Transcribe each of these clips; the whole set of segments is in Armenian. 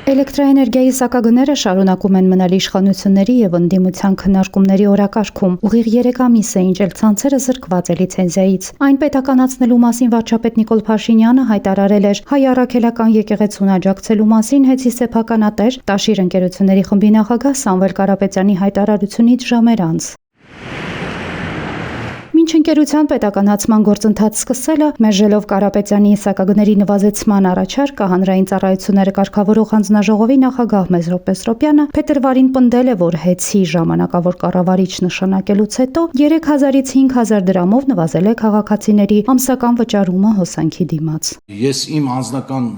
Էլեկտրաէներգիայի սակագները շարունակում են մնալ իշխանությունների և ընդդիմության քննարկումների օրակարգում։ Ուղիղ 3 ամիս է, ինչ էլ ցանցերը զրկված է լիցենզիայից։ Այն պետականացնելու մասին վարչապետ Նիկոլ Փաշինյանը հայտարարել էր հայ առաքելական եկեղեցուն աջակցելու մասին հեծի սեփականատեր Տաշիր ընկերությունների խմբի նախագահ Սամվել Կարապետյանի հայտարարությունից ժամեր անց։ Մինչ ընկերության պետականացման գործընթաց սկսելը, մերժելով Կարապետյանի սակագների նվազեցման առաջարկը, հանրային ծառայությունները կարգավորող հանձնաժողովի նախագահ Մեզրոպ Պեսրոպյանը փետրվարին պնդել է, որ հեծի ժամանակավոր կառավարիչ նշանակելուց հետո 3000-ից 5000 դրամով նվազել է քաղաքացիների ամսական վճարումը հոսանքի դիմաց։ Ես իմ անձնական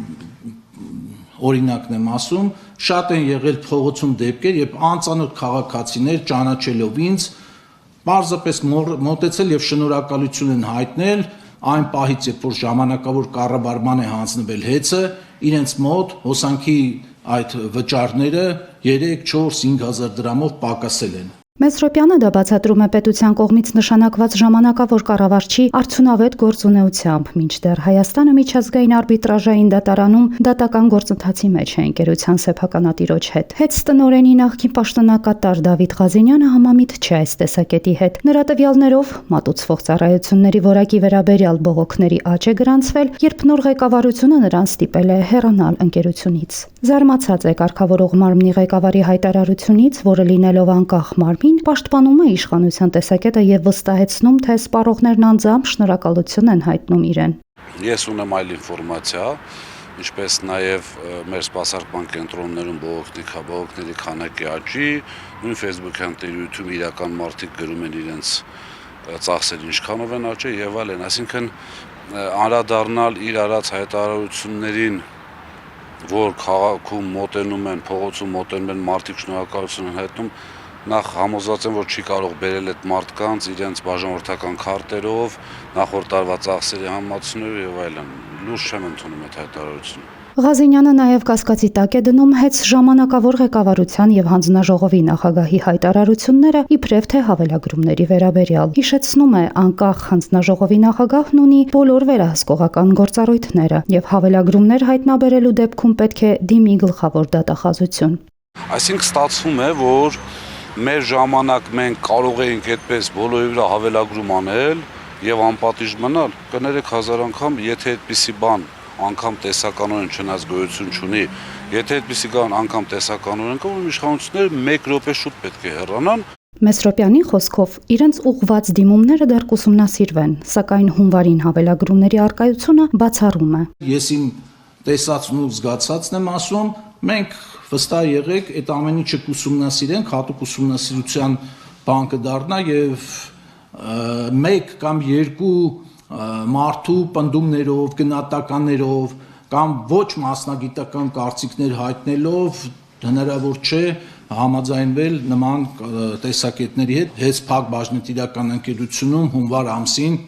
օրինակն եմ ասում, շատ են եղել փողոցում դեպքեր, երբ անծանոթ քաղաքացիներ ճանաչելով ինձ պարզապես մոտեցել եւ շնորհակալություն են հայտնել այն պահից, երբ որ ժամանակավոր կառավարման է հանձնվել հեծը, իրենց մոտ հոսանքի այդ վճարները 3, 4, 5000 դրամով պակասել են։ Մեզրոպյանը դա բացատրում է պետության կողմից նշանակված ժամանակավոր կառավարչի արդյունավետ գործունեությամբ, մինչդեռ Հայաստանը միջազգային արբիտրաժային դատարանում դատական գործընթացի մեջ է ընկերության սեփականատիրոջ հետ։ Հեծ տնօրենի նախկին պաշտոնակատար Դավիթ Ղազինյանը համամիտ չէ այս տեսակետի հետ։ Նրա տվյալներով մատուցվող ծառայությունների որակի վերաբերյալ բողոքների աճ է գրանցվել, երբ նոր ղեկավարությունը նրան ստիպել է հեռանալ ընկերությունից։ Զարմացած է կարգավորող մարմնի ղեկավարի հայտարարությունից, որը լինելով անկախ մարմին պաշտպանում է իշխանության տեսակետը եւ վստահեցնում, թե սպառողներն անձամբ շնորհակալություն են հայտնում իրեն։ Ես ունեմ այլ ինֆորմացիա, ինչպես նաեւ մեր սպասարկման կենտրոններում բողոքների քանակի աճի, նույն Facebook-յան տերությունում իրական մարդիկ գրում են իրենց ծախսերը ինչքանով են աճել եւ այլն, այսինքն անդրադառնալ իր արած հայտարարություններին, որ քաղաքում մոտենում են, փողոցում մոտենում են մարդիկ շնորհակալություն են հայտնում, նախ համոզված եմ, որ չի կարող բերել այդ մարդկանց իրենց բաժանորդական քարտերով, նախորդ տարվա ծախսերի համացումներով եւ այլն։ Լուրջ չեմ ընդունում այդ հայտարարությունը։ Ղազինյանը նաև կասկածի տակ է դնում հեծ ժամանակավոր ղեկավարության եւ հանձնաժողովի նախագահի հայտարարությունները իբրև թե հավելագրումների վերաբերյալ։ Հիշեցնում է, անկախ հանձնաժողովի նախագահն ունի բոլոր վերահսկողական գործառույթները եւ հավելագրումներ հայտնաբերելու դեպքում պետք է դիմի գլխավոր դատախազություն։ Այսինքն ստացվում է, որ մեր ժամանակ մենք կարող էինք այդպես բոլորի վրա հավելագրում անել եւ անպատիժ մնալ, կներեք 1000 անգամ, եթե այդպիսի բան անգամ տեսականորեն չնայած գոյություն չունի, եթե այդպիսի անգամ տեսականորեն կա, որ իշխանությունները 1 րոպե շուտ պետք է հեռանան։ Մեզրոպյանի խոսքով իրենց ուղղված դիմումները դեռ կուսումնասիրվեն, սակայն հունվարին հավելագրումների առկայությունը բացառում է։ Ես իմ տեսածն ու զգացածն եմ ասում, մենք վստահ եղեք, այդ ամեն ինչը կուսումնասիրենք, հատուկ ուսումնասիրության բան կդառնա եւ 1 կամ 2 մարդու պնդումներով, գնահատականներով կամ ոչ մասնագիտական կարծիքներ հայտնելով հնարավոր չէ համաձայնվել նման տեսակետների հետ։ Հենց Փակ բաժնետիրական ընկերությունում հունվար ամսին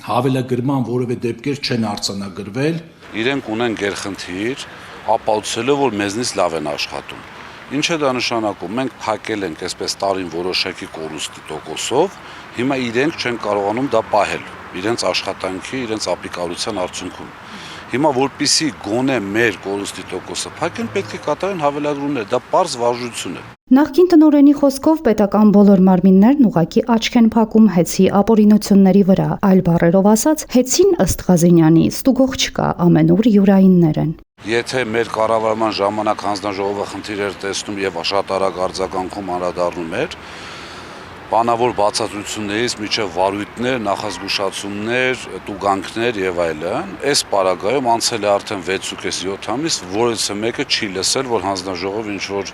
հավելագրման որևէ դեպքեր չեն արձանագրվել։ Իրենք ունեն գերխնդիր ապացուցելով, որ մեզնից լավ են աշխատում։ Ինչ է դա նշանակում։ Մենք փակել ենք այսպես տարին որոշակի կորուստի տոկոսով, հիմա իրենք չեն կարողանում դա պահել իրենց աշխատանքի, իրենց ապիկարության արդյունքում։ Հիմա որպիսի գոնե մեր կորուստի տոկոսը փակեն, պետք է կատարեն հավելագրումներ, դա պարզ վարժություն է։ Նախկին տնօրենի խոսքով պետական բոլոր մարմիններն ուղղակի աչք են փակում հեծի ապօրինությունների վրա, այլ բառերով ասած, հեծին ըստ Ղազինյանի ստուգող չկա, ամենուր յուրայիններ են։ Եթե մեր կառավարման ժամանակ հանձնաժողովը խնդիրներ տեսնում եւ շատ արագ արձագանքում անդրադառնում էր, բանավոր բացատրություններից միջև վարույթներ, նախազգուշացումներ, տուգանքներ եւ այլն, այս պարագայում անցել է արդեն 6.5-7 ամիս, որից մեկը չի լսել, որ հանձնաժողովը ինչ որ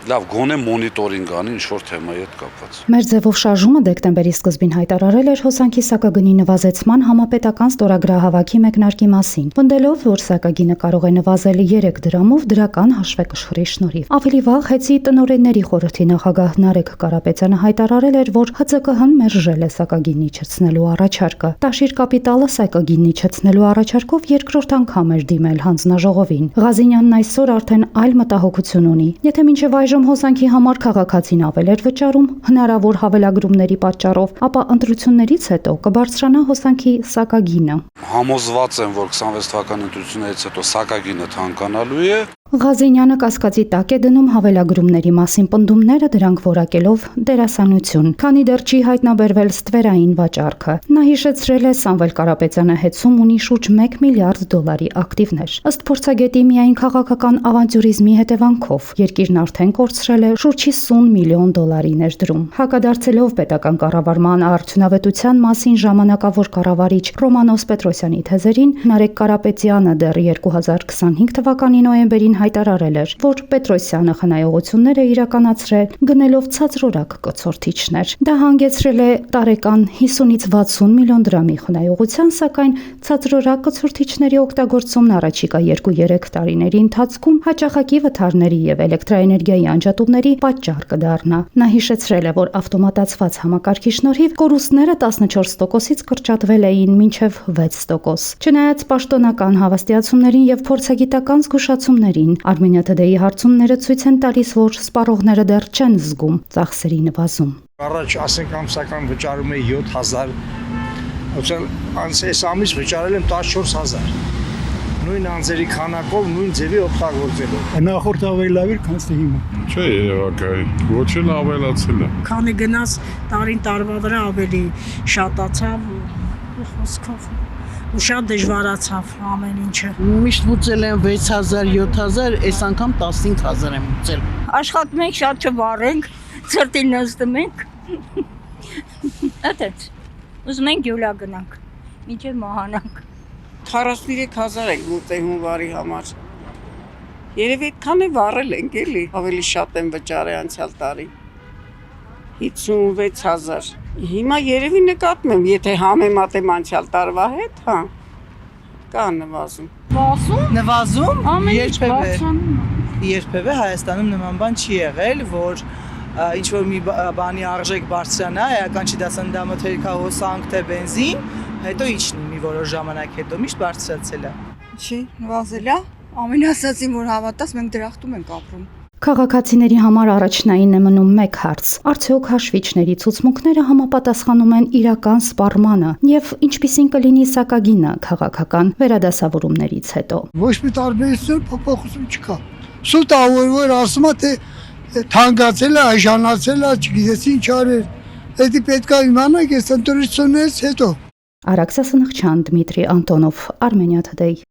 լավ գոնե մոնիտորինգ անի ինչ-որ թեմայի հետ կապված։ Մեր ձևով շարժումը դեկտեմբերի սկզբին հայտարարել էր հոսանքի սակագնի նվազեցման համապետական ստորագրահավաքի մեկնարկի մասին, պնդելով, որ սակագինը կարող է նվազել 3 դրամով դրական հաշվեկշռի շնորհիվ։ Ավելի վաղ հեծի տնօրենների խորհրդի նախագահ Նարեկ Կարապետյանը հայտարարել էր, որ ՀԾԿՀ-ն մերժել է սակագինի իջեցնելու առաջարկը։ Տաշիր կապիտալը սակագինի իջեցնելու առաջարկով երկրորդ անգամ էր դիմել հանձնաժողովին։ Ղազինյանն այսօր արդեն այլ մտահոգություն ունի։ Եթե մինչև այժմ հոսանքի համար քաղաքացին ավել էր վճարում հնարավոր հավելագրումների պատճառով, ապա ընտրություններից հետո կբարձրանա հոսանքի սակագինը։ Համոզված եմ, որ 26 թվականի ընտրություններից հետո սակագինը թանկանալու է, Ղազենյանը կասկածի տակ է դնում հավելագրումների մասին պնդումները, դրանք որակելով դերասանություն, քանի դեռ չի հայտնաբերվել ստվերային վաճառքը։ Նա հիշեցրել է Սամվել Կարապետյանը հետսում ունի շուրջ 1 միլիարդ դոլարի ակտիվներ։ Ըստ փորձագետի միայն քաղաքական ավանտյուրիզմի հետևանքով երկիրն արդեն կորցրել է շուրջ 50 միլիոն դոլարի ներդրում։ Հակադարձելով պետական կառավարման արդյունավետության մասին ժամանակավոր կառավարիչ Ռոմանոս Պետրոսյանի թեզերին, Նարեկ Կարապետյանը դեռ 2025 թվականի նոյեմբերին հայտարարել էր, որ Պետրոսյանը խնայողություններ է իրականացրել գնելով ցածրորակ կցորդիչներ։ Դա հանգեցրել է տարեկան 50-ից 60 միլիոն դրամի խնայողության, սակայն ցածրորակ կցորդիչների օգտագործումն առաջիկա 2-3 տարիների ընթացքում հաճախակի վթարների եւ էլեկտրաէներգիայի անջատումների պատճառ կդառնա։ Նա հիշեցրել է, որ ավտոմատացված համակարգի շնորհիվ կորուստները 14%-ից կրճատվել էին մինչև 6%։ Չնայած պաշտոնական հավաստիացումներին եւ փորձագիտական զգուշացումներին, Armenia Today-ի հարցումները ցույց են տալիս, որ սպառողները դեռ չեն զգում ծախսերի նվազում։ Առաջ ասենք ամսական վճարում է 7000, ոցել այս ամիս վճարել եմ 14000։ Նույն անձերի քանակով, նույն ձևի օգտագործելով։ Նախորդ ավելի լավ էր, քան հիմա։ Չէ, երևակայ, ոչ էլ ավելացել է։ Քանի գնաց տարին տարվա վրա ավելի շատացավ խոսքով ու շատ դժվարացավ ամեն ինչը։ Միշտ ուծել եմ 6000, 7000, այս անգամ 15000 եմ ուծել։ Աշխատում ենք, շատ չվառենք, ծրտին նստում ենք։ Այդպես։ Ուզում ենք գյուլա գնանք, մինչև մահանանք։ 43000 ենք ուծել հունվարի համար։ Երևի այդքան է վառել ենք էլի, ավելի շատ եմ վճարել անցյալ տարի։ 56000։ Հիմա երևի նկատում եմ, եթե համեմատեմ անցյալ տարվա հետ, հա, կա նվազում։ Նվազում, Երբևէ երբևէ Հայաստանում նման բան չի եղել, որ ինչ-որ մի բանի արժեք բարձրանա, էական չի դասանդամը թե հոսանք, թե բենզին, հետո իջնի մի որոշ ժամանակ հետո միշտ բարձրացել է։ Չի, նվազել է։ Ամեն ասացին, որ հավատաս, մենք դրախտում ենք ապրում։ Քաղաքացիների համար առաջնային է մնում մեկ հարց. արդյոք հաշվիչների ցուցմունքները համապատասխանում են իրական սպառմանը եւ ինչպիսին կլինի սակագինը քաղաքական վերադասավորումներից հետո։ Ոչ մի տարբերություն փոփոխություն չկա։ Սուտ որ ասում է թե թանկացել է, այժանացել է, չգիտես ինչ արել։ Դա պետք է իմանանք այս ընտրություններից հետո։ Արաքսա Սնխչյան, Դմիտրի Անտոնով, Armenia Today։